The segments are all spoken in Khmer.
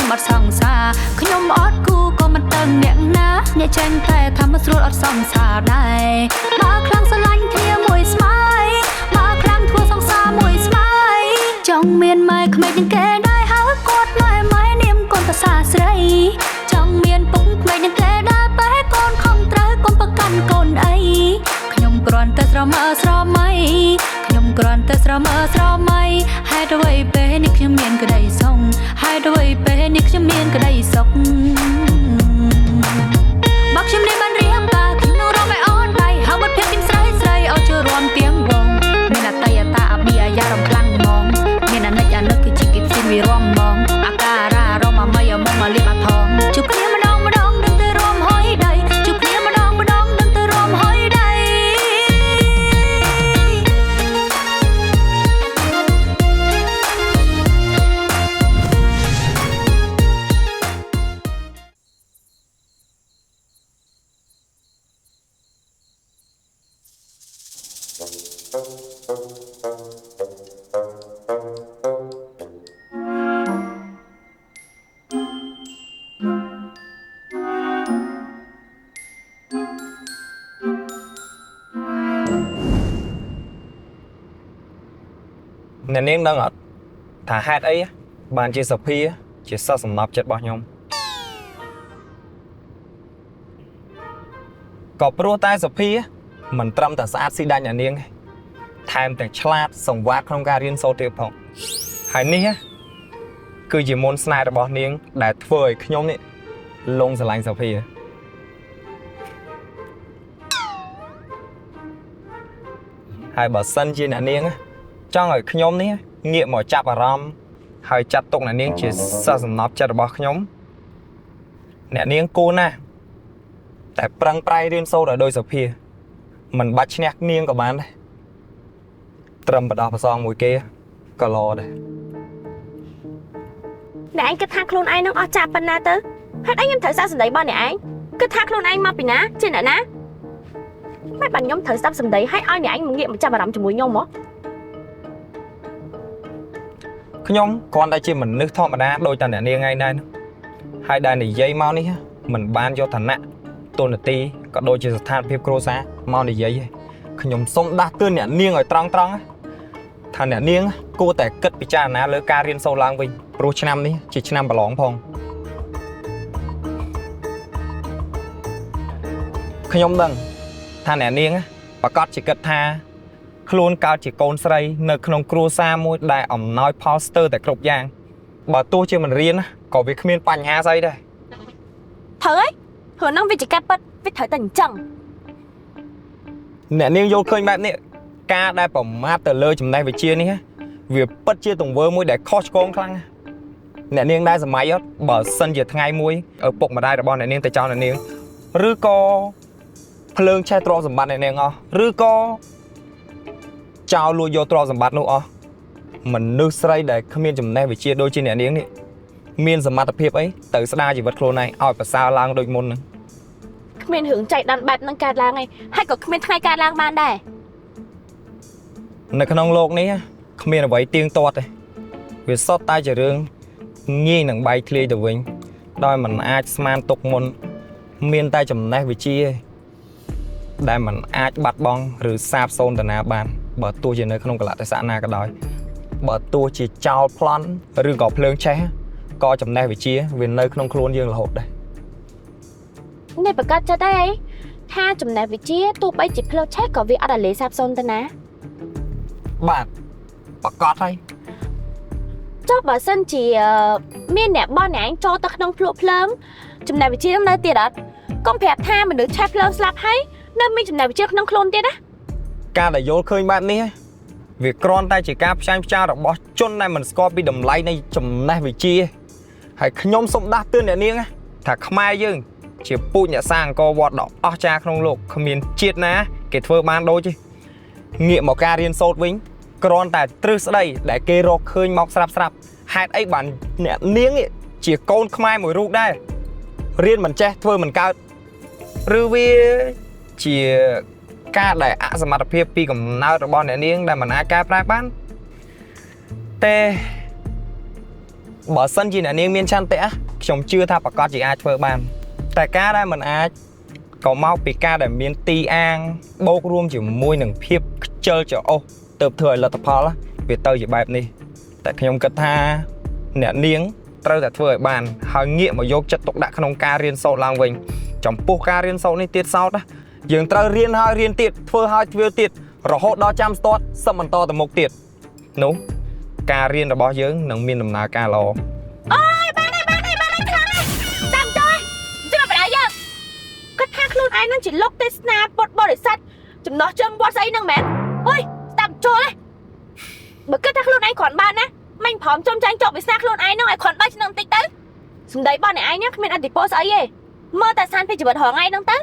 ខ្ញុំអត់សង្សារខ្ញុំអត់គូក៏មិនទៅអ្នកណាអ្នកចេញតែថាមិនស្រួលអត់សង្សារដែរបើខ្លាំងស្រឡាញ់គ្នាមួយស្មៃបើខ្លាំងធ្វើសង្សារមួយស្មៃចង់មានម៉ែក្មេកនឹងគេដែរហើយគាត់ម៉ែនាមកូនប្រសាស្រីចង់មានពុកក្មេកនឹងគេដែរបែកូនខំត្រូវកុំប្រកាន់កូនអីខ្ញុំគ្រាន់តែស្រមើស្រមៃខ្ញុំគ្រាន់តែស្រមើស្រមៃហេតុអ្វីពេលនេះខ្ញុំមានក្តីសុខហេតុអ្វីពេលនេះខ្ញុំមានក្តីសុខបើខ្ញុំនេះបានរៀបការក្នុងរំឲ្យអូនដៃហើយបាត់ភាពស្រីស្រីឲ្យចូលរួមទៀងវងមានអតីតាអបិយារំខ្លាំងហ្មងមានអនិច្ចអនុគឺជាគិតស៊ីវិរំហ្មងអាការៈរមមយមកមកលៀបអាថងជួបគ្នាម្ដងដឹងទៅរំហុយដៃជួបគ្នាម្ដងដឹងទៅរំហុយដៃអ្នកនាងដឹងអត់ថាហេតុអីបានជាសុភាជាសិស្សសំណប់ចិត្តរបស់ខ្ញុំក៏ព្រោះតែសុភាមិនត្រឹមតែស្អាតស៊ីដាច់អ្នកនាងថែមទាំងឆ្លាតសង្វាតក្នុងការរៀនសូត្រទៀតផងហើយនេះគឺជាមន្តស្នេហ៍របស់នាងដែលធ្វើឲ្យខ្ញុំនេះលងស្រឡាញ់សុភាហើយបើសិនជាអ្នកនាងចង់ឲ្យខ្ញុំនេះងាកមកចាប់អារម្មណ៍ហើយចាត់ទុកអ្នកនាងជាសិស្សសំណប់ចិត្តរបស់ខ្ញុំអ្នកនាងគួរណាស់តែប្រឹងប្រែងរៀនសូត្រឲ្យដោយសុភាមិនបាច់ឈ្នះនាងក៏បានដែរត្រឹមបដោះប្រសងមួយគេក៏ល្អដែរអ្នកឯងគិតថាខ្លួនឯងនឹងអស់ចាស់ប៉ុណ្ណាទៅហេតុអីខ្ញុំត្រូវសាកសម្ដីរបស់អ្នកឯងគិតថាខ្លួនឯងមកពីណាជាអ្នកណាមិនបានខ្ញុំត្រូវស្ដាប់សម្ដីឲ្យអ្នកឯងងាកមកចាប់អារម្មណ៍ជាមួយខ្ញុំហ៎ខ្ញុំគ្រាន់តែជាមនុស្សធម្មតាដូចតែអ្នកនាងឯងដែរហើយដែលនិយាយមកនេះមិនបានយកឋានៈតួនាទីក៏ដូចជាស្ថានភាពគ្រួសារមកនិយាយទេខ្ញុំសូមដាស់តឿនអ្នកនាងឲ្យត្រង់ថាអ្នកនាងគួរតែគិតពិចារណាលើការរៀនសូត្រឡើងវិញព្រោះឆ្នាំនេះជាឆ្នាំប្រឡងផងខ្ញុំដឹងថាអ្នកនាងប្រកាសជាគិតថាខ្លួនកើតជាកូនស្រីនៅក្នុងគ្រួសារមួយដែលអំណោយផលស្ទើរតែគ្រប់យ៉ាងបើទោះជាមិនរៀនក៏វាគ្មានបញ្ហាស្អីដែរត្រូវហើយព្រោះនឹងវាជាការពិតវាត្រូវតែអញ្ចឹងអ្នកនាងយល់ឃើញបែបនេះការដែលប្រមាថទៅលើចំណេះវិជ្ជានេះវាពិតជាទង្វើមួយដែលខុសឆ្គងខ្លាំងអ្នកនាងដែរសម័យអត់បើសិនជាថ្ងៃមួយឪពុកម្ដាយរបស់អ្នកនាងទៅចោលអ្នកនាងឬក៏ភ្លើងឆេះទ្រព្យសម្បត្តិអ្នកនាងអស់ឬក៏ចោលលួចយកទ្រព្យសម្បត្តិនោះអស់មនុស្សស្រីដែលគ្មានចំណេះវិជ្ជាដូចជាអ្នកនាងនេះមានសមត្ថភាពអីទៅស្ដារជីវិតខ្លួនឯងឲ្យប្រសើរឡើងដូចមុនហ្នឹងគ្មានរឿងចៃដន្យបែបហ្នឹងកើតឡើងឯងហើយក៏គ្មានថ្ងៃកើតឡើងបានដែរនៅក្នុងโลกនេះគ្មានអ្វីទៀងទាត់ទេវាសុទ្ធតែជារឿងងាយនឹងបែកធ្លាយទៅវិញដោយមិនអាចស្មានទុកមុនមានតែចំណេះវិជ្ជាដែលមិនអាចបាត់បង់ឬសាបសូន្យទៅណាបានបើទោះជានៅក្នុងកលៈទេសៈណាក៏ដោយបើទោះជាចោលប្លន់ឬក៏ភ្លើងឆេះក៏ចំណេះវិជ្ជាវានៅក្នុងខ្លួនយើងរហូតដែរនេះប្រកាសចិត្តអីថាចំណេះវិជ្ជាទោះបីជាភ្លើងឆេះក៏វាអត់ឲ្យលេសាបសូន្យទៅណាបាទប្រកាសហើយចុះបើសិនជាមានអ្នកបោះអ្នកឯងចូលទៅក្នុងភ្លក់ភ្លើងចំណេះវិជ្ជានៅទៀតអត់កុំប្រាប់ថាមនុស្សឆេះភ្លើងស្លាប់ហើយនៅមានចំណេះវិជ្ជាក្នុងខ្លួនទៀតណាការដែលយល់ឃើញបែបនេះវាគ្រាន់តែជាការផ្សាយផ្ចារបស់ជនដែលមិនស្គាល់ពីតម្លៃនៃចំណេះវិជ្ជាហើយខ្ញុំសូមដាស់តឿនអ្នកនាងថាខ្មែរយើងជាពូជអ្នកសាងអង្គរវត្តដ៏អស្ចារ្យក្នុងโลกគ្មានជាតិណាគេធ្វើបានដូចទេងាកមកការរៀនសូត្រវិញគ្រាន់តែទ្រឹស្ដីដែលគេរកឃើញមកស្រាប់ហេតុអីបានអ្នកនាងជាកូនខ្មែរមួយរូបដែររៀនមិនចេះធ្វើមិនកើតឬវាជាការដែលអសមត្ថភាពពីកំណើតរបស់អ្នកនាងដែលមិនអាចកែប្រែបានតែ បើសិនជាអ្នកនាងមានឆន្ទៈខ្ញុំជឿថាប្រកាសជាអាចធ្វើបានតែការដែលមិនអាចក៏មកពីការដែលមានទីអាងបូករួមជាមួយនឹងភាពខ្ជិលច្រអូសទៅធ្វើឲ្យលទ្ធផលវាទៅជាបែបនេះតែខ្ញុំគិតថាអ្នកនាងត្រូវតែធ្វើឲ្យបានហើយងាកមកយកចិត្តទុកដាក់ក្នុងការរៀនសូត្រឡើងវិញចំពោះការរៀនសូត្រនេះទៀតសោតយើងត្រូវរៀនហើយរៀនទៀតធ្វើហើយធ្វើទៀតរហូតដល់ចាំស្ទាត់សឹមបន្តទៅមុខទៀតនោះការរៀនរបស់យើងនឹងមានដំណើរការល្អអូយបានហើយខ្លាំងណាស់តាមចុះជិះមកបដៅយើងគាត់ថាខ្លួនឯងនឹងជាលោកទេសនាពុទ្ធបរិស័ទចំណោះជើងវត្តស្អីហ្នឹងមែនអើយតាមចុះបើគិតថាខ្លួនឯងគ្រាន់បានណាមិនព្រមចំចាញ់ចប់វាសនាខ្លួនឯងហ្នឹងឲ្យគ្រាន់បានឆ្នាំបន្តិចទៅសម្ដីរបស់អ្នកឯងគ្មានអធិពលស្អីទេមើលតែសានពីជីវិតរហងៃហ្នឹងទៅ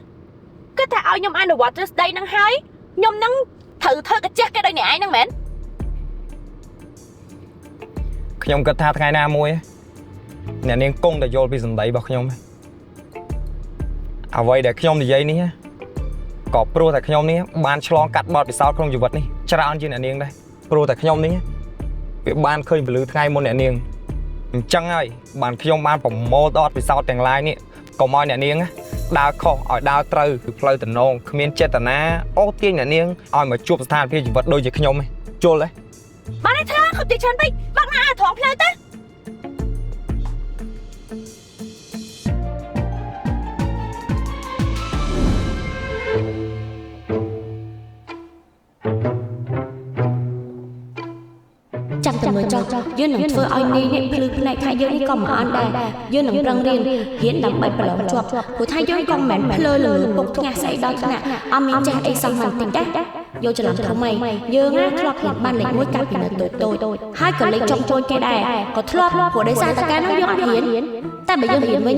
គិតថាឲ្យខ្ញុំអនុវត្តទ្រឹស្ដីហ្នឹងហើយខ្ញុំនឹងត្រូវធ្វើកាជះគេដោយអ្នកឯងហ្នឹងមែនខ្ញុំគិតថាថ្ងៃណាមួយអ្នកនាងគង់តែយល់ពីសម្ដីរបស់ខ្ញុំអ្វីដែលខ្ញុំនិយាយនេះក៏ព្រោះតែខ្ញុំនេះបានឆ្លងកាត់បទពិសោធន៍ក្នុងជីវិតនេះច្រើនជាងអ្នកនាងដែរព្រោះតែខ្ញុំនេះវាបានឃើញពលឺថ្ងៃមុនអ្នកនាងអញ្ចឹងហើយបានខ្ញុំបានប្រមូលបទពិសោធន៍ទាំងឡាយនេះកុំឲ្យអ្នកនាងដើរខុសឲ្យដើរត្រូវគឺផ្លូវតំណងគ្មានចេតនាអូសទាញអ្នកនាងឲ្យមកជួបស្ថានភាពជីវិតដូចជាខ្ញុំជល់ទេបានតែថាខ្ញុំទីច្រើនពេកបាក់ណាត្រង់ផ្លូវទៅចាំតែមើលចុះយើងនឹងធ្វើឲ្យនេះភ្លឺផ្នែកថាយើងនេះក៏មិនអន់ដែរយើងនឹងប្រឹងរៀនដើម្បីប្រឡងជាប់ព្រោះថាយើងក៏មិនមែនភ្លើលឺពុកថ្ងាសស្អីដល់ថ្នាក់អត់មានចេះអីសោះមិនតិចដែរយកច្រឡំធំអីយើងធ្លាប់រៀនបានលេខ1កាលពីនៅតូចហើយក៏លេខចុងចូលគេដែរក៏ធ្លាប់ព្រោះដោយសារតែការនោះយើងអត់រៀនតែបើយើងរៀនវិញ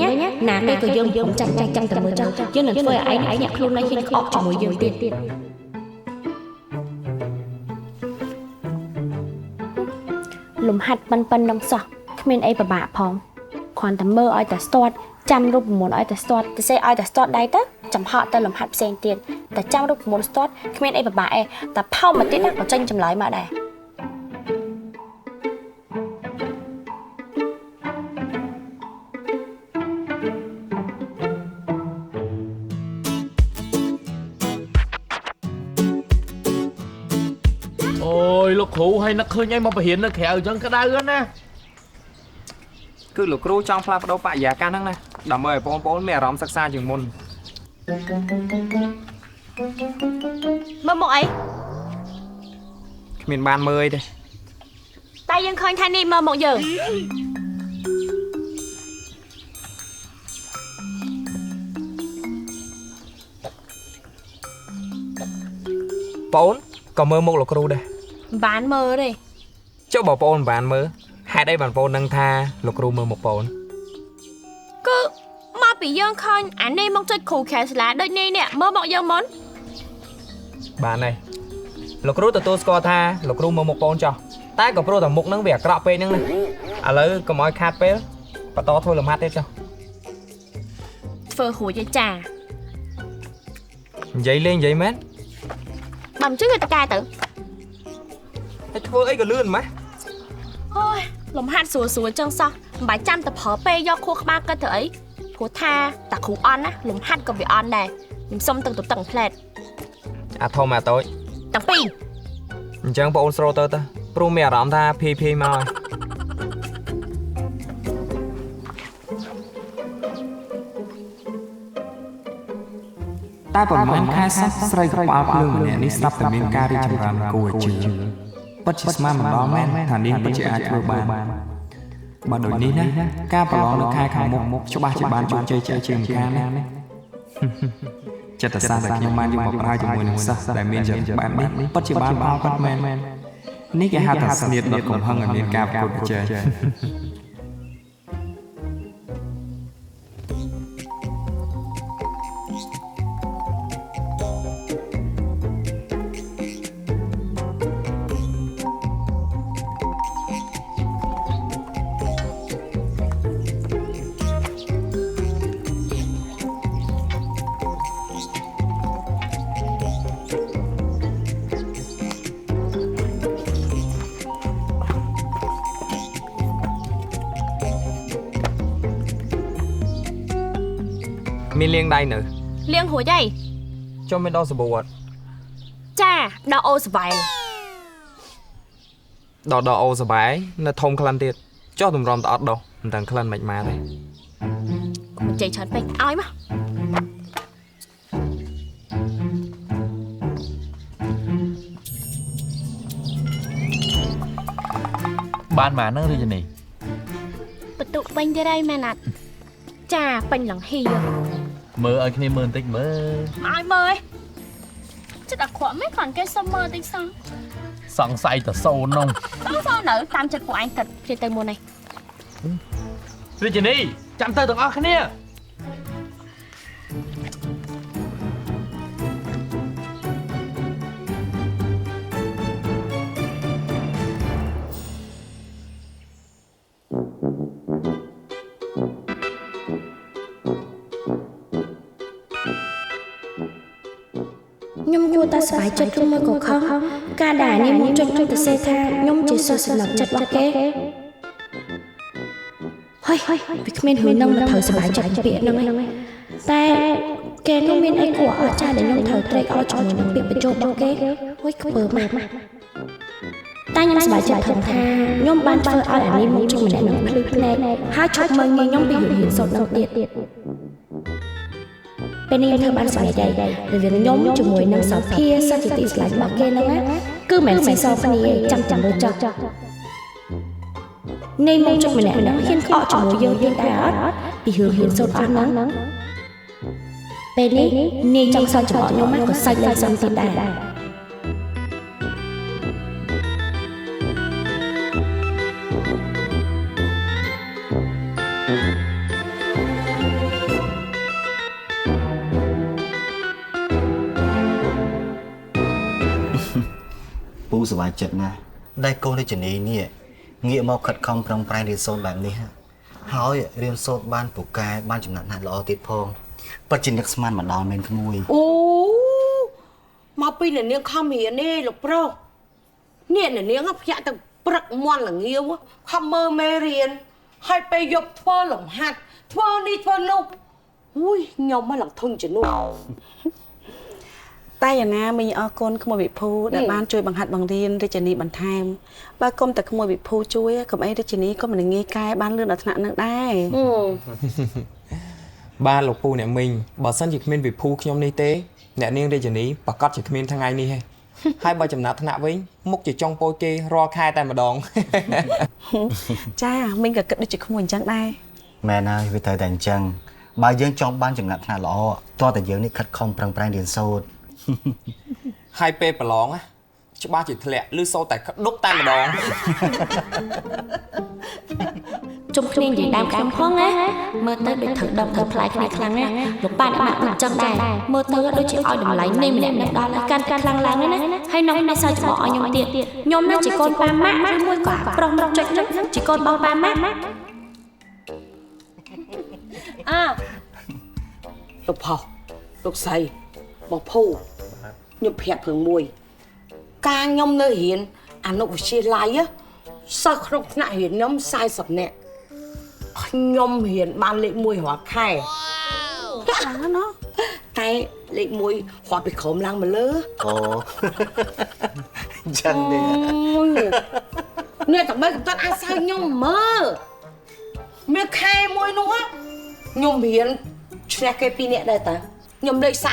ណាគេក៏យើងព្រមចាំតែមើលចុះយើងនឹងធ្វើឲ្យឯងញាក់ខ្លួនឯងហ៊ានក្អកជាមួយយើងទៀតលំហាត់ប៉ុននឹងសោះគ្មានអីពិបាកផងគ្រាន់តែមើលឲ្យតែស្ទាត់ចាំរូបមន្តឲ្យតែស្ទាត់ទៅសេឲ្យតែស្ទាត់ដៃទៅចំហក់ទៅលំហាត់ផ្សេងទៀតតែចាំរូបមន្តស្ទាត់គ្មានអីពិបាកទេតែផោមកទៀតណាក៏ចេញចម្លើយមកដែរអូយលោកគ្រូឲ្យនឹកឃើញអីមកបរៀននៅក្រៅអញ្ចឹងក្តៅណាគឺលោកគ្រូចង់ផ្លាស់ប្ដូរបរិយាកាសហ្នឹងណាដើម្បីឲ្យបងប្អូនមានអារម្មណ៍សិក្សាជាងមុនមើលមកអីគ្មានបានមើលអីទេតែយើងឃើញថានេះមើលមកយើងបងក៏មើលមុខលោកគ្រូដែរបានមើលទេចុះបើបងបានមើលហេតុអីបានបងនឹងថាលោកគ្រូមើលមុខបងគឺមកពីយើងឃើញអានេះមកចុចគ្រូខែសាលាដូចនេះមើលមកយើងមុនបានហើយលោកគ្រូទទួលស្គាល់ថាលោកគ្រូមើលមុខបងចោះតែក៏ព្រោះតែមុខហ្នឹងវាអាក្រក់ពេកហ្នឹងណាឥឡូវកុំឲ្យខាតពេលបន្តធ្វើលំហាត់ទៀតចុះធ្វើរួចឯចានិយាយលេងនិយាយមែនបើមិនជឿទៅកែទៅហើយធ្វើអីក៏លឿនម៉េះអូយលំហាត់ស្រួលចឹងសោះមិនបាច់ចាំតែប្រើពេលយកខួរក្បាលគិតទៅអីព្រោះថាតាគ្រូអន់ណាលំហាត់ក៏វាអន់ដែរខ្ញុំសុំទឹកទៅតឹងផ្លែតអាធំអាតូចទាំងពីរអញ្ចឹងបងអូនស្រូទៅព្រោះមានអារម្មណ៍ថាភាយមកហើយតែប្រហែលខែសិនស្រីក្បាលភ្លើងម្នាក់នេះស្រាប់តែមានការរីកចម្រើនគួរជឿពិតជាស្មានមិនដល់មែនថានាងពិតជាអាចធ្វើបានបើដូចនេះណាការប្រឡងនៅខែខាងមុខច្បាស់ជាបានជោគជ័យជាងការនេះចិត្តសាស្ត្រដែលខ្ញុំបានយកមកប្រើជាមួយនឹងសិស្សដែលមានចរិតបែបនេះពិតជាបានផលពិតមែននេះគេហៅថាស្នៀតដុតកំហឹងឲ្យមានការប្រកួតប្រជែង មានលៀងដៃនៅ លៀងរួចហើយ ចុះមានដល់សាប៊ូអត់ ចាដល់អូសបាយ ដល់អូសបាយនៅធំក្លិនទៀតចុះតម្រាំទៅអត់ដោះមិនដឹងក្លិនមិនម៉ាទេ កុំចេញច្រើនពេកឲ្យមក បានមកហ្នឹងរាជនី បន្ទុកពេញទៀតហើយមែនអត់ចាពេញឡងហៀ មើលឲ្យគ្នាមើលបន្តិចមើល ឲ្យមើលចិត្តអាក្រក់មិនគ្រាន់គេសុំមើលតិចសោះ សង្ស័យតសូននោះ សោះនៅតាមចិត្តពួកឯងគិតព្រាទៅមុននេះ រាជនីចាំទៅទាំងអស់គ្នា ខ្ញុំគួរតែសប្បាយចិត្តឬមួយក៏ខឹងការដែលនេះមកចុចទៅសេថាខ្ញុំជាសិស្សសំណប់ចិត្តរបស់គេហើយវាគ្មានរឿងនឹងមកត្រូវសប្បាយចិត្តពាក្យហ្នឹងឯងតែគេនោះមានអីគួរអស្ចារ្យដែលខ្ញុំត្រូវត្រេកអរជាមួយនឹងពាក្យបញ្ចុះរបស់គេហួយខ្ពើម៉ាក់តែខ្ញុំសប្បាយចិត្តថាខ្ញុំបានធ្វើឲ្យអានេះមកជួយម្នាក់នឹងភ្លឺភ្នែកហើយឈប់មើលងាយខ្ញុំពីរឿងសូត្រនឹងទៀតពេលនេះធ្វើបានសម្រេចហើយរវាងខ្ញុំជាមួយនឹងសភាសិទ្ធិទីស្លាញ់របស់គេហ្នឹងគឺមិនស៊ីសគ្នាចាំចាំមើលចោះនៃមកជុំម្នាក់ហ្នឹងហ៊ានខកជាមួយយើងទៀតដែរអត់ពីរឿងហ៊ានសូត្រអស់ហ្នឹងពេលនេះនាយចង់សល់ចំអកខ្ញុំក៏សាច់ឡើងសំទៀតដែរ ពូសប្បាយចិត្តណាស់ដែលកូនរាជនីនេះងាកមកខិតខំប្រឹងប្រែងរៀនសូត្របែបនេះហើយរៀនសូត្របានពូកែបានចំណាត់ណាស់ល្អទៀតផងពិតជានឹកស្មានមកដល់មែនក្មួយ អូមកពីអ្នកនាងខំរៀននេះលោកប្រុសនេះអ្នកនាងភ្ញាក់ទៅព្រឹកមន់ល្ងាវខំមើលមេរៀនហើយពេលយប់ធ្វើលំហាត់ធ្វើនេះធ្វើនោះអូយខ្ញុំមកឡើងធុញជំនួស តែយ៉ាងណាមីងអរគុណក្មួយវិភូដែលបានជួយបង្ហាត់បង្រៀនរាជនីបន្ថែមបើគុំតែក្មួយវិភូជួយកុំអីរាជនីក៏មិនងាយកែបានលឿនដល់ថ្នាក់នឹងដែរ បាទលោកពូអ្នកមីងបើសិនជាគ្មានវិភូខ្ញុំនេះទេអ្នកនាងរាជនីប្រកាសជាគ្មានថ្ងៃនេះទេហើយបើចំណាត់ថ្នាក់វិញមុខជាចុងពោយគេរាល់ខែតែម្ដង ចាមីងក៏គិតដូចជាក្មួយអញ្ចឹងដែរ មែនហើយវាត្រូវតែអញ្ចឹងបើយើងចង់បានចំណាត់ថ្នាក់ល្អតើតែយើងនេះខិតខំប្រឹងប្រែងរៀនសូត្រ ហើយពេលប្រឡងច្បាស់ជាធ្លាក់ឬសូត្រតែក្ដុកតែម្ដង ជុំគ្នានិយាយដើមខ្ញុំផងណាមើលទៅដូចត្រូវដុំត្រូវផ្លែគ្នាខ្លាំងណាស់លោកប៉ាអ្នកម៉ាក់មិនចឹងដែរមើលទៅដូចជាឲ្យតម្លៃនៃម្នាក់នឹងដល់កាន់ខ្លាំងឡើងណាហើយនំនេះសើចច្បោះឲ្យខ្ញុំទៀតខ្ញុំនឹងជាកូនប៉ាម៉ាក់ឬមួយក៏ប្រុសចុចនឹងជាកូនបងប៉ាម៉ាក់ លោកផុសលោកស្រីបងភូខ្ញុំប្រាប់រឿងមួយការខ្ញុំនៅរៀនអនុវិទ្យាល័យសិស្សក្នុងថ្នាក់រៀនខ្ញុំ40នាក់ខ្ញុំរៀនបានលេខ1រាល់ខែ ខ្លាំងណាស់ណោះ តែលេខ1រាប់ពីក្រោមឡើងមកលើ អូចឹងទេ នេះតែបើកំតាត់អាសៅខ្ញុំមើលមានខែមួយនោះខ្ញុំរៀនឈ្នះគេ2នាក់ដែរតាខ្ញុំលេខ38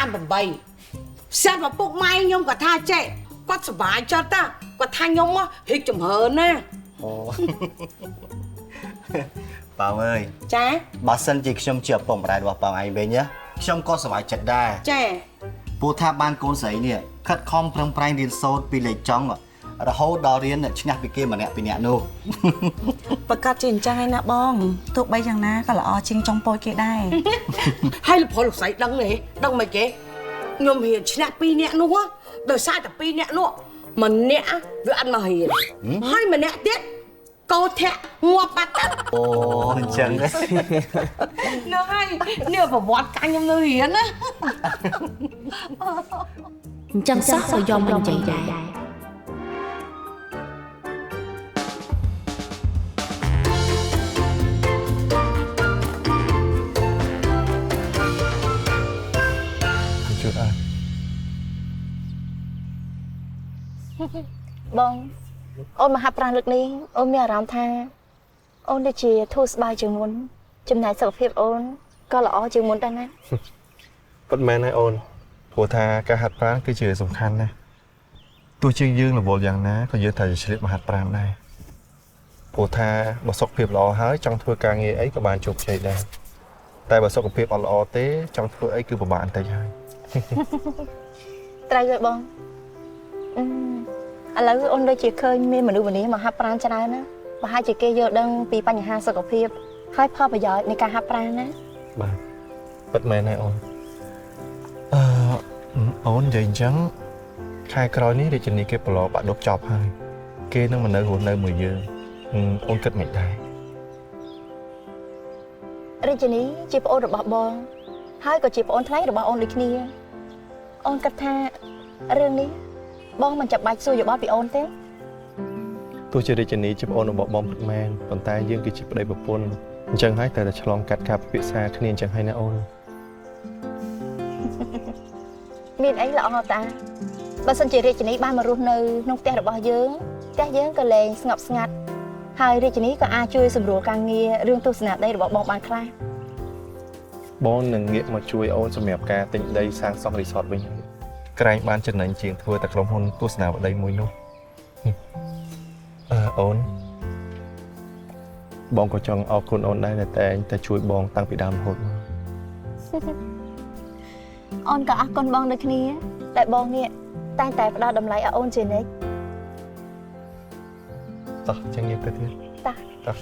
ស្រាប់ឪពុកម៉ែខ្ញុំក៏ថាចេះគាត់សុបាយចិត្តតាគាត់ថាខ្ញុំហិចចម្រើនណា អូប៉ាអើយ ចា បើសិនជាខ្ញុំជាឪពុកម្ដាយរបស់ប៉ាឯងវិញខ្ញុំក៏សប្បាយចិត្តដែរ ចា ពូថាបានកូនស្រីនេះខិតខំប្រឹងប្រែងរៀនសូត្រពីលេខចុងរហូតដល់រៀនឈ្នះពីគេម្នាក់ពីរនាក់នោះ ប្រកាសជាអញ្ចឹងឯណាបងទោះបីយ៉ាងណាក៏ល្អជាងចុងពោចគេដែរ ហើយលោកប្រុសលោកស្រីដឹងទេដឹងមិនគេខ្ញុំរៀនឈ្នះ2នាក់នោះដោយសារតែ2នាក់នោះម្នាក់វាអត់មករៀនហើយម្នាក់ទៀតកោធាក់ងាប់បាត់ទៅ អូអញ្ចឹងទេ នោះហើយនេះប្រវត្តិកាខ្ញុំនៅរៀនណា អញ្ចឹងសោះក៏យอมមិននិយាយដែរ បងអូនមកហាត់ប្រាណលើកនេះអូនមានអារម្មណ៍ថាអូនដូចជាធូរស្បើយជាងមុនចំណែកសុខភាពអូនក៏ល្អជាងមុនដែរណា ពិតមែនហើយអូនព្រោះថាការហាត់ប្រាណគឺជាសំខាន់ណាស់ទោះជាយើងរវល់យ៉ាងណាក៏យើងត្រូវឆ្លៀតមកហាត់ប្រាណដែរព្រោះថាបើសុខភាពល្អហើយចង់ធ្វើការងារអីក៏បានជោគជ័យដែរតែបើសុខភាពអត់ល្អទេចង់ធ្វើអីគឺពិបាកបន្តិចហើយ ត្រូវហើយបងឥឡូវអូនដូចជាឃើញមានមនុស្សម្នាមកហាត់ប្រាណច្រើនណាប្រហែលជាគេយល់ដឹងពីបញ្ហាសុខភាពហើយផលប្រយោជន៍នៃការហាត់ប្រាណណា បាទពិតមែនហើយអូនអូននិយាយអញ្ចឹងខែក្រោយនេះរាជនីគេប្រឡងបាក់ឌុបចប់ហើយគេនឹងមកនៅរស់នៅមួយយើងអូនគិតមិនដែរ រាជនីជាប្អូនរបស់បងហើយក៏ជាប្អូនថ្លៃរបស់អូនដូចគ្នាអូនគិតថារឿងនេះបងមិនចាំបាច់សួរយោបល់ពីអូនទេ ទោះជារាជនីជាប្អូនរបស់បងពិតមែនប៉ុន្តែយើងគឺជាប្តីប្រពន្ធអញ្ចឹងហើយតែឆ្លងកាត់ការពិភាក្សាគ្នាអញ្ចឹងហើយណាអូន មានអីល្អតាបើសិនជារាជនីបានមករស់នៅក្នុងផ្ទះរបស់យើងផ្ទះយើងក៏លែងស្ងប់ស្ងាត់ហើយរាជនីក៏អាចជួយសម្រួលការងាររឿងទស្សនៈដីរបស់បងបានខ្លះ បងនឹងងាកមកជួយអូនសម្រាប់ការទិញដីសាងសង់រីសតវិញក្រែងបានចំណេញជាងធ្វើតែក្រុមហ៊ុនទស្សនាវដ្តីមួយនោះអូនបងក៏ចង់អរគុណអូនដែរតែតែជួយបងតាំងពីដើមរហូតមក អូនក៏អរគុណបងដូចគ្នាតែបងនេះតែងតែផ្ដល់តម្លៃឲ្យអូនជានិច្ច តោះចឹងយើងទៅទៀត តា តោះ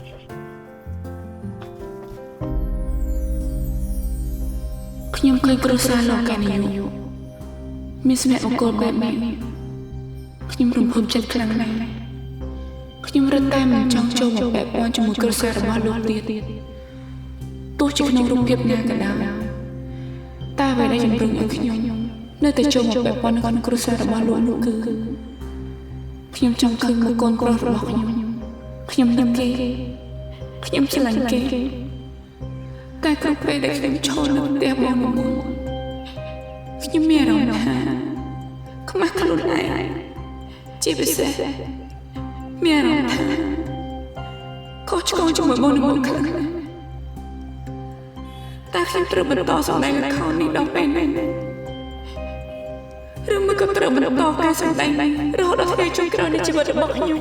ខ្ញុំឃើញគ្រួសារលោកកែនាយុមានស្នេហ៍បង្គោលបែបនេះខ្ញុំរំភើបចិត្តខ្លាំងណាស់ខ្ញុំរឹតតែមិនចង់ចូលមកបែបព័ន្ធជាមួយគ្រួសាររបស់លោកទៀតទោះជាក្នុងរូបភាពណាក៏ដោយតែអ្វីដែលជំរុញឲ្យខ្ញុំនៅតែចូលមកបែបព័ន្ធនៅក្នុងគ្រួសាររបស់លោកនោះគឺខ្ញុំចង់ឃើញមុខកូនប្រុសរបស់ខ្ញុំនឹកគេខ្ញុំស្រឡាញ់គេតែគ្រប់ពេលដែលខ្ញុំចូលនៅផ្ទះបងមួយខ្ញុំមានអារម្មណ៍ថាខ្មាស់ខ្លួនឯងជាពិសេសមានអារម្មណ៍ថាខុសឆ្គងជាមួយបងមួយខ្លាំងតែខ្ញុំត្រូវបន្តសម្ដែងល្ខោននេះដល់ពេលណាឬមួយក៏ត្រូវបន្តការសម្ដែងរហូតដល់ថ្ងៃចុងក្រោយនៃជីវិតរបស់ខ្ញុំ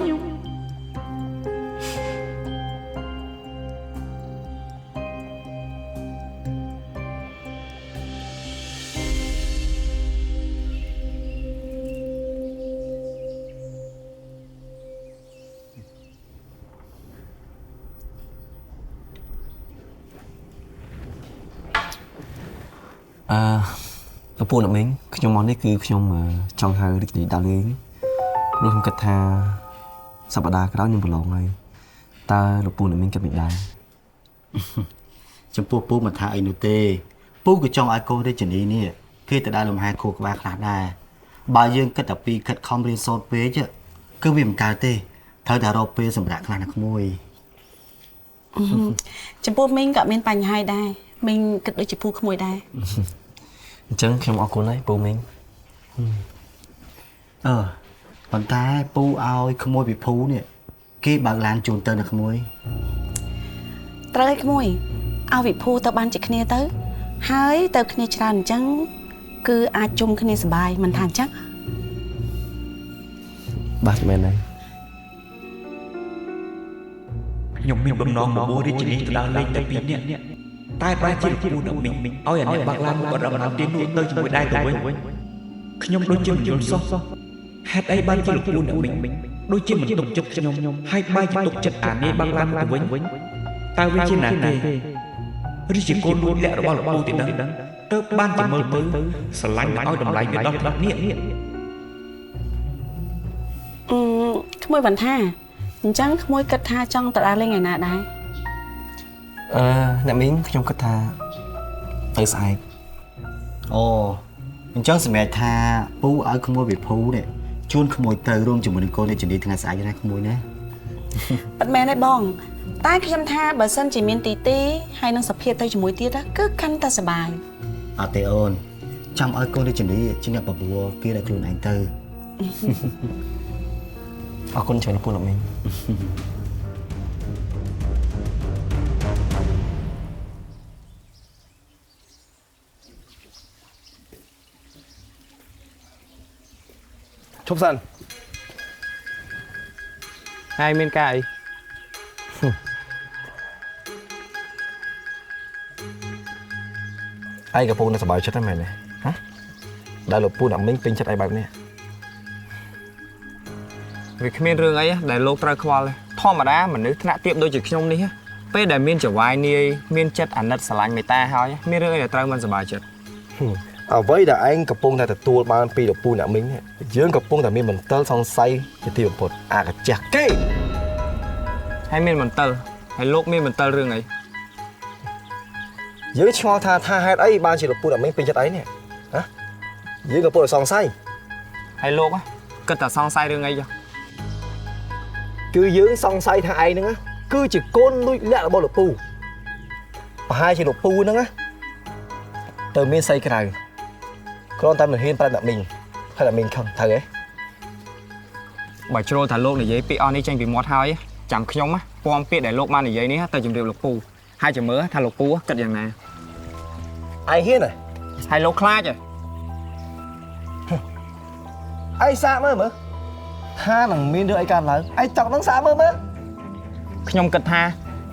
ប្រពន្ធអ្នកមីងខ្ញុំមកនេះគឺខ្ញុំចង់ហៅរាជនីដើរលេងព្រោះខ្ញុំគិតថាសប្តាហ៍ក្រោយខ្ញុំប្រឡងហើយតើលោកពូអ្នកមីងគិតមិនដែរ ចំពោះពូមិនថាអីនោះទេពូក៏ចង់ឲ្យកូនរាជនីនេះគេទៅដើរលំហែខួរក្បាលខ្លះដែរបើយើងគិតតែពីខិតខំរៀនសូត្រពេកគឺវាមិនកើតទេត្រូវតែរកពេលសម្រាប់ខ្លះណាក្មួយ ចំពោះមីងក៏មានបញ្ហាដែរមីងគិតដូចជាពូក្មួយដែរ អញ្ចឹងខ្ញុំអរគុណហើយពូមីងប៉ុន្តែពូឲ្យក្មួយពីភូនេះគេបើកឡានជូនទៅនៅក្មួយ ត្រូវឲ្យក្មួយឲ្យវិភូទៅបានជាគ្នាទៅហើយទៅគ្នាច្រើនអញ្ចឹងគឺអាចជុំគ្នាសប្បាយមិនថាអញ្ចឹង បាទមែនហើយ ខ្ញុំមានបំណងមកបួសរាជនីទៅដើរលេងតែពីរនាក់តែបែរជាលោកពូអ្នកមីងឲ្យអាអ្នកបាក់ឡានមកដំណើរទីនោះទៅជាមួយដែរទៅវិញខ្ញុំដូចជាមិនយល់សោះហេតុអីបានជាលោកពូអ្នកមីងដូចជាមិនទុកចិត្តខ្ញុំហើយបែរជាទុកចិត្តអានេះបាក់ឡានទៅវិញតើវាជាណាទេឬជាកូនលួចលាក់របស់លោកពូទីដឹងទៅបានតែមើលទៅស្រឡាញ់ឲ្យតម្លៃវាដល់ថ្នាក់នេះ ក្មួយបានថាអញ្ចឹងក្មួយគិតថាចង់ទៅដើរលេងថ្ងៃណាដែរ អ្នកមីងខ្ញុំគិតថាទៅស្អែកអូអញ្ចឹងសម្រាប់ថាពូឲ្យក្មួយវិភូនេះជួនក្មួយទៅរួមជាមួយនឹងកូនរាជនីថ្ងៃស្អែកណាក្មួយណា ប៉ិតមែនទេបងតែខ្ញុំថាបើសិនជាមានទីទីហើយនឹងសភាពទៅជាមួយទៀតគឺកាន់តែសប្បាយ អត់ទេអូនចាំឲ្យកូនរាជនីជាអ្នកបបួលគេដល់ខ្លួនឯងទៅ អរគុណច្រើនលោកពូអ្នកមីង ឈប់សិន ហើយមានការអី ឯងកំពុងតែសប្បាយចិត្តហ្នឹងមែនទេហ៎ដែលលោកពូអ្នកមីងពេញចិត្តឯងបែបនេះ វាគ្មានរឿងអីដែលលោកត្រូវខ្វល់ទេធម្មតាមនុស្សថ្នាក់ទាបដូចជាខ្ញុំនេះពេលដែលមានចង្វាយនាយមានចិត្តអាណិតស្រឡាញ់មេត្តាហើយមានរឿងអីដែលត្រូវមិនសប្បាយចិត្ត អ្វីដែលឯងកំពុងតែទទួលបានពីលោកពូអ្នកមីងយើងកំពុងតែមានមន្ទិលសង្ស័យជាទីបំផុតអាកាចាស់គេ ហើយមានមន្ទិលហើយលោកមានមន្ទិលរឿងអី យើងឆ្ងល់ថាហេតុអីបានជាលោកពូអ្នកមីងពេញចិត្តឯងនេះហ៎យើងកំពុងតែសង្ស័យ ហើយលោកគិតតែសង្ស័យរឿងអីចុះ គឺយើងសង្ស័យថាឯងហ្នឹងគឺជាកូនលួចលាក់របស់លោកពូប្រហែលជាលោកពូហ្នឹងទៅមានស័យក្រៅគ្រាន់តែមិនហ៊ានប្រាប់អ្នកមីងហើយអ្នកមីងខឹងត្រូវទេ បើជ្រុលថាលោកនិយាយពាក្យអស់នេះចេញពីមាត់ហើយចាំខ្ញុំពំពាក្យដែលលោកបាននិយាយនេះទៅជម្រាបលោកពូហើយចាំមើលថាលោកពូគិតយ៉ាងណា ឯងហ៊ានទេ ហើយលោកខ្លាចទេ ឯងសាកមើលថានឹងមានរឿងអីកើតឡើងឯងចង់នឹងសាកមើល ខ្ញុំគិតថា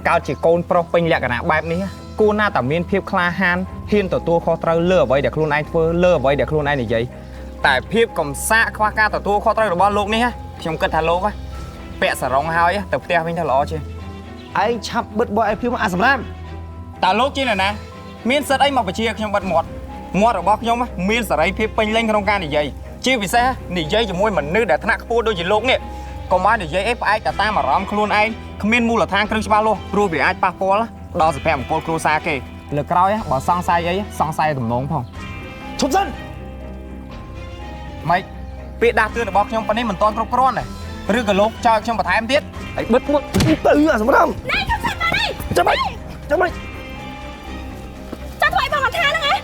កើតជាកូនប្រុសពេញលក្ខណៈបែបនេះគួរណាតែមានភាពក្លាហានហ៊ានទទួលខុសត្រូវលើអ្វីដែលខ្លួនឯងធ្វើលើអ្វីដែលខ្លួនឯងនិយាយតែភាពកំសាកខ្វះការទទួលខុសត្រូវរបស់លោកនេះខ្ញុំគិតថាលោកពាក់សរងហើយទៅផ្ទះវិញទៅល្អជាង ឯងឆាប់បិទបោះឯភ្លាមអាសម្រាប់ តើលោកជាអ្នកណាមានសិទ្ធអីមកបញ្ជាខ្ញុំបិទមាត់របស់ខ្ញុំមានសេរីភាពពេញលេញក្នុងការនិយាយជាពិសេសនិយាយជាមួយមនុស្សដែលថ្នាក់ខ្ពស់ដូចជាលោកនេះកុំឲ្យនិយាយអីផ្អែកតែតាមអារម្មណ៍ខ្លួនឯងគ្មានមូលដ្ឋានគ្រឹះច្បាស់លាស់ព្រោះវាអាចប៉ះពាល់ដល់សុភមង្គលគ្រួសារគេលើក្រោយបើសង្ស័យអីសង្ស័យទំនងផង ឈប់សិន ម៉េចពាក្យដាស់តឿនរបស់ខ្ញុំប៉ុណ្នេះមិនទាន់គ្រប់គ្រាន់ទេឬក៏លោកចោលខ្ញុំបន្ថែមទៀត ឯងបិទមុខទៅអាសម្រាប់ ណែខ្ញុំសិនមកនេះ ចាំមិនចាំមិន ចាំធ្វើអីបងអត់ថាហ្នឹងហ៎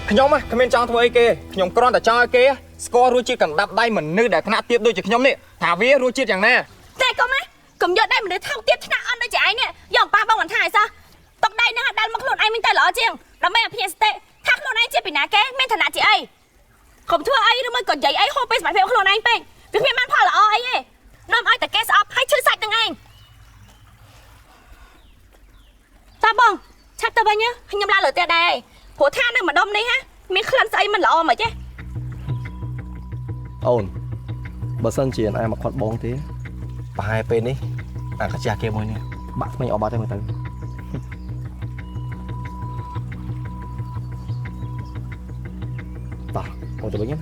ខ្ញុំគ្មានចង់ធ្វើអីគេខ្ញុំគ្រាន់តែចង់ឲ្យគេស្គាល់រសជាតិកណ្ដាប់ដៃមនុស្សដែលថ្នាក់ទាបដូចជាខ្ញុំនេះថាវារសជាតិយ៉ាងណា តែកុំយកដៃមនុស្សថោកទាបថ្នាក់អន់ដូចជាឯងនេះយកប៉ះបងមិនថាអីសោះតុកដៃហ្នឹងដាល់មកខ្លួនឯងមិនទៅល្អជាងដើម្បីអភិសតិថាខ្លួនឯងជាពីណាគេមានឋានៈជាអីកុំធ្វើអីឬមិនក៏និយាយអីហូបពេលសម្រាប់ភាពខ្លួនឯងពេកវាគ្មានបានផលល្អអីទេនាំឲ្យតែគេស្អប់ហើយឈឺសាច់ទាំងឯងតាបងឆាប់ទៅវិញខ្ញុំឡើងលើផ្ទះដែរព្រោះថានៅម្ដុំនេះមានក្លិនស្អីមិនល្អមកចេះ អូនបើសិនជាឯងមកខាត់បងទេប្រហែលពេលនេះអាកាចាស់គេមួយនេះបាក់ថ្មីអស់បាត់ទៅមើលទៅ តោះមកទៅវិញណា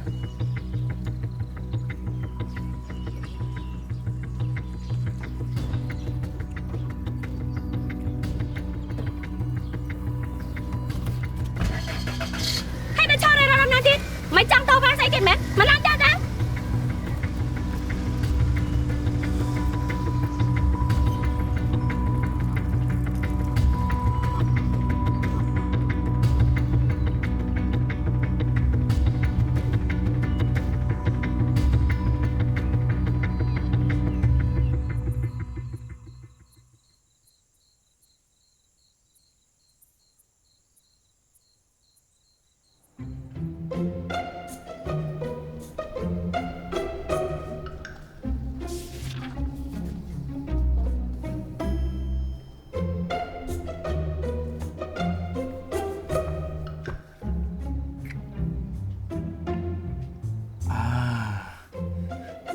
ហើយនៅឆោររ៉ាណាទៀតមិនចាំតោវាស្អីទៀតមែនមិនឡើងចាស់ដែរ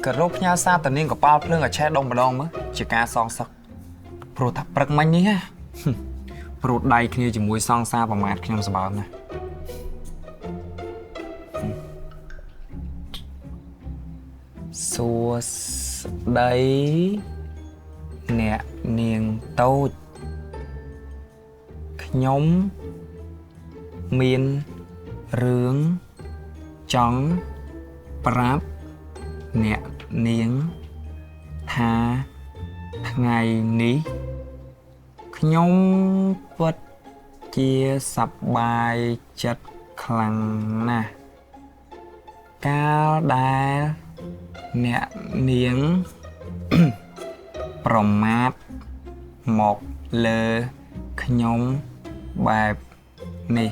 ក៏រោគផ្ញើសារតានាងកប៉ាល់ភ្លើងឲ្យឆេះដងម្ដងមើលជាការសងសឹកព្រោះថាព្រឹកមិញនេះព្រោះដៃគ្នាជាមួយសងសារប្រមាថខ្ញុំសម្បើមណាស់សួស្ដីអ្នកនាងតូចខ្ញុំមានរឿងចង់ប្រាប់អ្នកនាងថាថ្ងៃនេះខ្ញុំពិតជាសប្បាយចិត្តខ្លាំងណាស់ កាលដែលអ្នកនាង ប្រមាថមកលើខ្ញុំបែបនេះ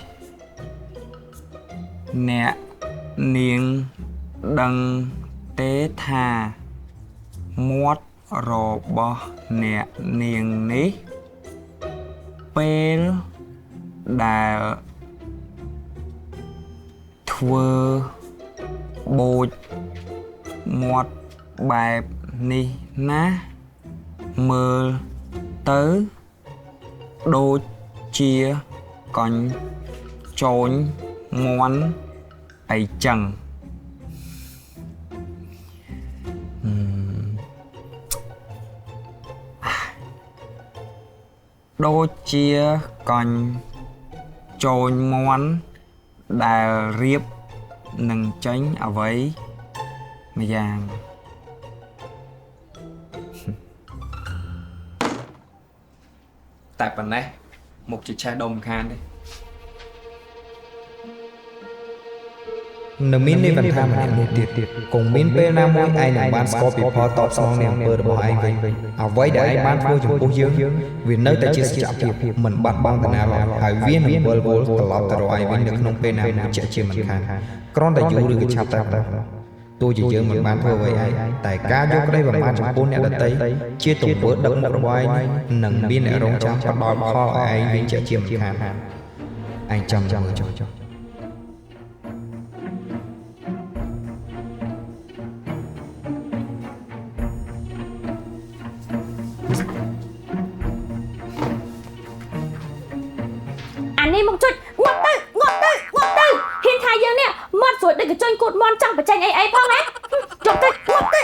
អ្នកនាងដឹងទេថាមាត់របស់អ្នកនាងនេះពេលដែលធ្វើបូចមាត់បែបនេះណាមើលទៅដូចជាកញ្ចោញមាន់អីចឹងដូចជាកញ្ចោញមាន់ដែលរៀបនឹងចេញអ្វីម្យ៉ាងតែប៉ុណ្ណេះមុខជាឆេះដុំខានទេនៅមាននេះបន្ថាម្នាក់នោះទៀតគង់មានពេលណាមួយឯងនឹងបានស្គាល់ពីផលតបស្នងនៃអំពើរបស់ឯងវិញអ្វីដែលឯងបានធ្វើចំពោះយើងវានៅតែជាសច្ចភាពមិនបាត់បង់តាណាឡើយហើយវានឹងវិលវល់ត្រឡប់ទៅរកឯងវិញនៅក្នុងពេលណាមួយជាមិនខានគ្រាន់តែយូរឬក៏ឆាប់តែប៉ុណ្ណោះទោះជាយើងមិនបានធ្វើអ្វីឯងតែការយកក្តីបំផានចំពោះអ្នកដទៃជាទង្វើដឹកមុខរបស់ឯងនឹងមានអ្នករងចាំផ្ដល់ផលឲ្យឯងវិញជាមិនខានឯងចាំមើលចុះអានេះមកជួយងាប់ទៅហ៊ានថាយើងនេះមាត់ស្រួយដូចកញ្ចុញគូតមន់ចង់បញ្ចេញអីផងណាចុះទៅងាប់ទៅ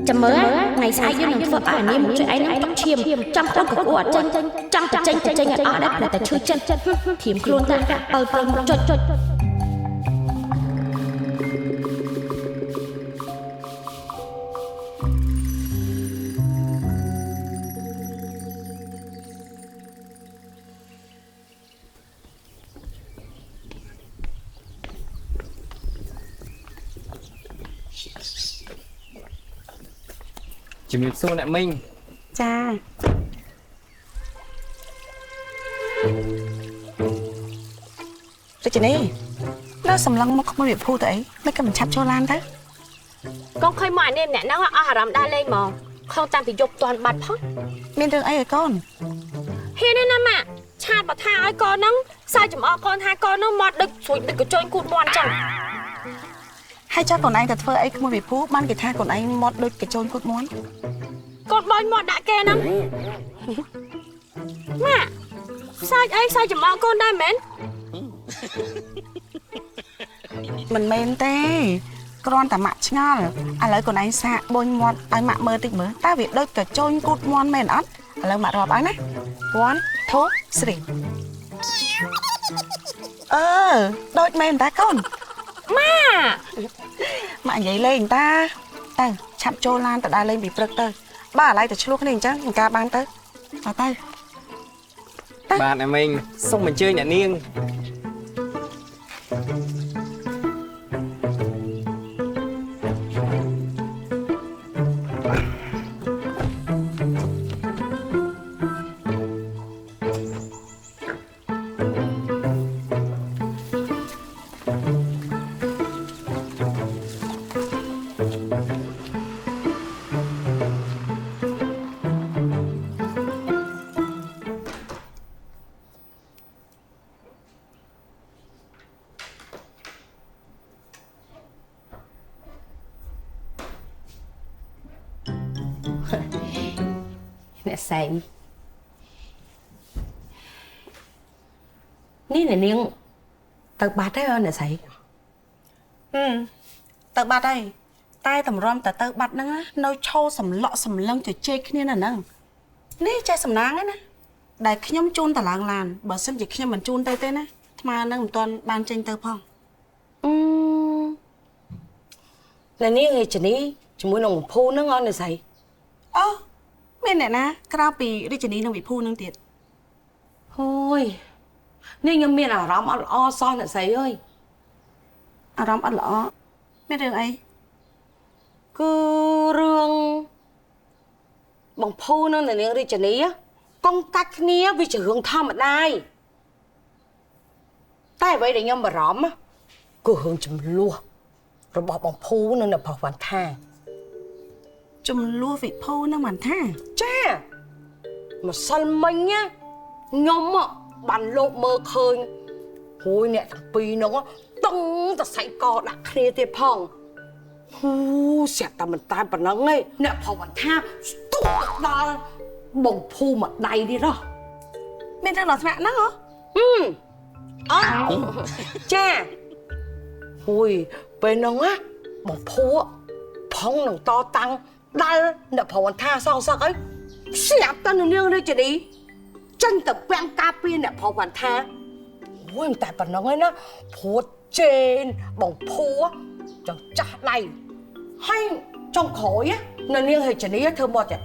ចាំមើលថ្ងៃស្អែកយើងនឹងធ្វើអានេះមកជួយឯងនឹងទឹកឈាមចង់ទៅកគួរអត់ចេញចង់ទៅចេញអត់អស់ដែរតែឈឺចិត្តធៀមខ្លួនតែបើព្រឹងចុចជំរាបសួរអ្នកមីងចារជនីនៅសម្លឹងមកក្មួយវិភូទៅអីមិនក៏មិនឆាប់ចូលឡានទៅកូនឃើញមកអានេះអ្នកហ្នឹងអស់អារម្មណ៍ដែរលេងហ្មងខ្លួនតាមពីយប់តាន់បាត់ផងមានរឿងអីឲ្យកូនហ៊ានណាម៉ាក់ឆាតបើថាឲ្យកូនហ្នឹងសើចចំអកកូនថាកូនហ្នឹងមកដឹកស្រួយដឹកកញ្ចុញគូតមាន់ចឹងហើយចាស់កូនឯងទៅធ្វើអីក្មួយវិភូបានគេថាកូនឯងមកដូចកញ្ចុញគូតមាន់កូនបាញ់មកដាក់គេហ្នឹងម៉ាក់សើចអីសើចចំអកកូនដែរមែនមិនមែនទេគ្រាន់តែម៉ាក់ឆ្ងល់ឥឡូវកូនឯងសាកប៊ុញមាត់ឲ្យម៉ាក់មើលតិចមើលតើវាដូចកញ្ចុញគូតមាន់មែនអត់ឥឡូវម៉ាក់រាប់ឲ្យណា1 2 3ដូចមែនតាកូនម៉ាម៉ាក់និយាយលេងតាទៅឆាប់ចូលឡានទៅដើរលេងពីព្រឹកទៅបើឥឡូវទៅឆ្លោះគ្នាអញ្ចឹងមិនការបានទៅបាទអ្នកមីងសូមអញ្ជើញអ្នកនាងអ្នកស្រីនេះនាងទៅបាត់ហើយអ្នកស្រីទៅបាត់ហើយតែតម្រាំតែទៅបាត់ហ្នឹងនៅឈោសម្លក់សម្លឹងជជែកគ្នានៅហ្នឹងនេះចេះសំណាងហ្នឹងណាដែលខ្ញុំជូនតឡើងឡានបើសិនជាខ្ញុំមិនជូនទៅទេណាថ្មហ្នឹងមិនទាន់បានចេញទៅផងនាងឯជនីជាមួយនឹងវិភូហ្នឹងអ្នកស្រីអូមានអ្នកណាក្រៅពីរាជនីនិងវិភូនឹងទៀតអូ Ôi nên nhưng miền à rắm ăn o son là sấy ơi. À rắm ăn lọ. Mấy đường ấy. Cứ rương bằng phô nó là những đi chả ní á. Công cách nia vì chỉ hướng thăm ở đây. Tại vậy để nhưng mà rắm á. Cứ hướng chùm lùa. Rồi bỏ bằng phô nó là bỏ hoàn thang. Chùm lùa vị phô nó hoàn thang. Chà. Mà sân mình nhá. Nhóm á. Bàn lộ mơ khơi. Hôi nè thằng Pi nó tông ta sảy co đặt kia tiếp phong. Hú xẹt ta mình tay bà nâng ấy. Nè phòng bản tha. Tụt ta bồng phu mặt đầy đi đó. Bên trong lọt mạng nó hả? Chà. Hôi bên nó á. Bồng phu á. Phong nâng to tăng. Đai nè phòng bản tha sao sao ấy. Xẹt ta nâng nương đây chứ đi. Chân tập quen cà phê nè phòng bản tha. Ôi em tại bà nói ấy nó phốt trên bóng phô á chẳng chả này hay trong khói á nên liên hệ chẳng ý thơ mọt vậy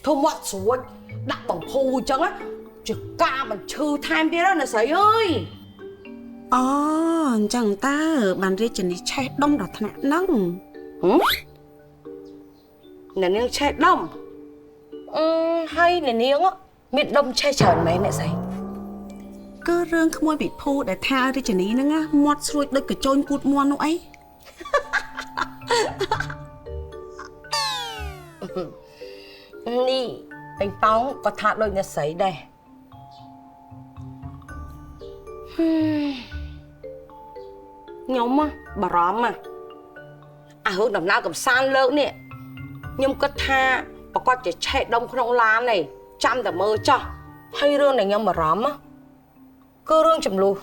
thơ mọt xuống đặt bóng phô chẳng á chứ ca bằng chư tham đi đó là sấy ơi chẳng ta ở bàn riêng chẳng đi chạy đông đọt nạ nâng là liên chạy đông hay là liên á miền đông chạy trần mấy nè sấy Cơ rương không ai bị phô để tha đi chẳng ý nữa á. Mọt xuôi đôi cái trôn cụt muôn nó ấy. Nì, anh Phong có thả đôi nhà sấy đây. Nhóm á, bà rõm à. À hướng đầm nào cầm san lỡ nè. Nhưng có tha, bà có chỉ chạy đông không lan này. Chăm đã mơ cho. Hay rương này nhóm bà rõm á. Cơ rương chùm lù.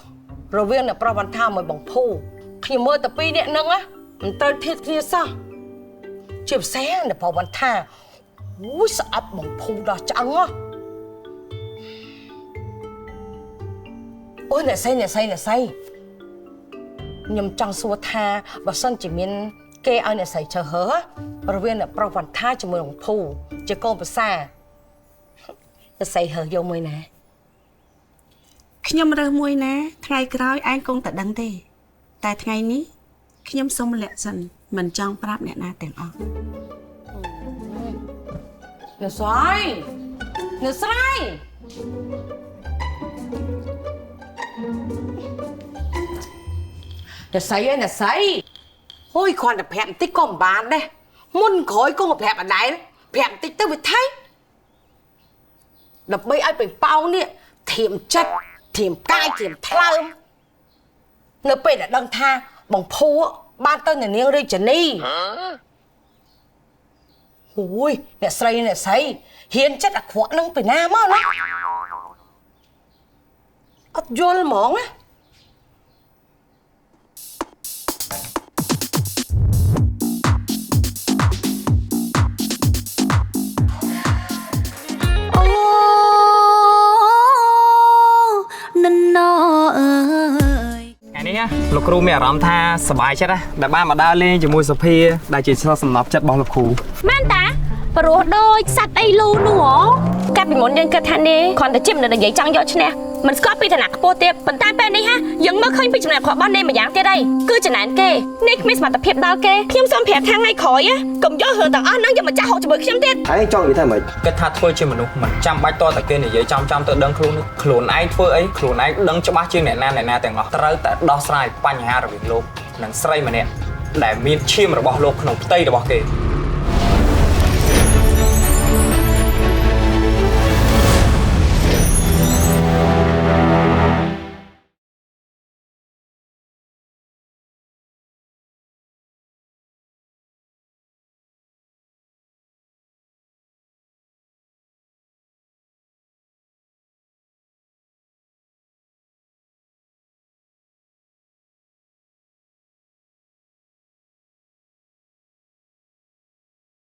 Rồi viên là pro văn tham mới bóng phù. Khi mơ tập pi điện nâng á. Mình tới thiết kia sao. Chìm xé là pro văn tham. Úi sợ ấp bóng phù đó chẳng á. Ôi nè say. Nhưng trong xua tha. Bà sân chỉ miên kê ai nè say chờ hớ. Rồi viên là pro văn tham cho mười bóng phù. Chứ cô bà xa. Nè say hớ vô mười nè.ខ្ញុំរើសមួយណាថ្ងៃក្រោយឯងគង់តែដឹងទេតែថ្ងៃនេះខ្ញុំសូមលាក់សិនមិនចង់ប្រាប់អ្នកណាទាំងអស់ Nè xoay Nè xoay Nè xoay ơi nè xoay Ôi khoan là phẹm tích con bán đây Muốn khói con một phẹm ở đáy Phẹm tích tôi phải thấy Đập bây ai phải bao nè Thiểm chất Thiểm cai, thiểm thơm Nếu bây đã đăng tha Bằng phô á Ban tên là niên rơi chẳng đi Ôi nè xây Hiến chất là khoa nâng phải nam á nó Ất vô là món á Lục Cru mẹ rõm tha sờ bài chết á, đại ba mà đa lên chỉ mùi sập hia, đại chỉ cho sầm nọc chất bong lục khủ. Man ta, bro đôi sạch ai lu nữa. Các bạn muốn nhân cơ than đi, còn để chim là giấy trắng cho nè. Mình có bị thằng nạc po tiệp, mình tai bên đi ha, vẫn mới khơi bị chừng nào khỏi ban đêm mà giảng tới đây, cứ chừng nạn kê, nick miss mà tập hiệp đau kê, khiêm xóm hiệp thang ngay khỏi á, cầm gió hưởng tặng ăn nắng cho mà cha hộ cho bữa khiêm tiết. Anh cho người ta mà cái thà thôi chứ mình chăm bách to tại kia này giấy trong tự đăng luôn ai thôi ấy, luôn ai đăng cho bác chương này na tiền ngọc, tới tại đo sai pan nhà rồi bị lốp, nằng say mà nè, để miên chim rồi bỏ lốp không tây rồi bỏ kê.